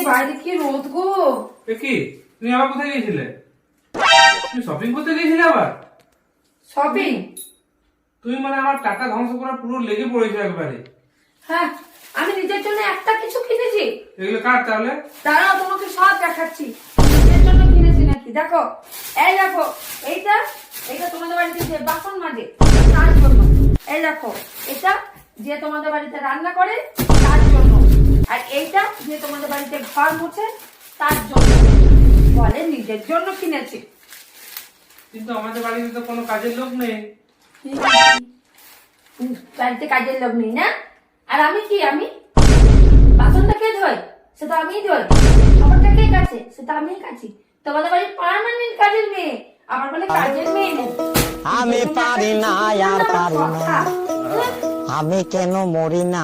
বাইরে কি রোদ গো। কি তুমি আবার কোথায় গিয়েছিলে? তুমি শপিং করতে গিয়েছিলে আবার? শপিং? তুমি মানে আমার টাকা ধ্বংস করা পুরো লেগে পড়েছো একবারে। হ্যাঁ, আমি নিজের জন্য একটা কিছু কিনেছি। এগুলো কার তাহলে? দাঁড়াও, তোমাকে সব দেখাচ্ছি নিজের জন্য কিনেছি নাকি। দেখো, এই দেখো, এইটা এইটা তোমাদের বাড়িতে যে বাসন মাজে তার জন্য। এই দেখো, এটা যে তোমাদের বাড়িতে রান্না করে তার জন্য। আর এইটা যে তোমাদের বাড়িতে ঘর মুছে তার জন্য। বলে নিজের জন্য কিনেছি। কিন্তু আমাদের বাড়িতে তো কোনো কাজের লোক নেই। বাড়িতে কাজের লোক নেই না? আর আমি কি, আমি বাসনটা কে ধোয়? সেটা আমিই ধোই। খাবারটা কে কাছে? সেটা আমিই কাছি। তোমাদের বাড়ির পার্মানেন্ট কাজের মেয়ে, আমার বলে কাজের মেয়ে নেই। আমি পারি না আর পারি না, আমি কেন মরি না।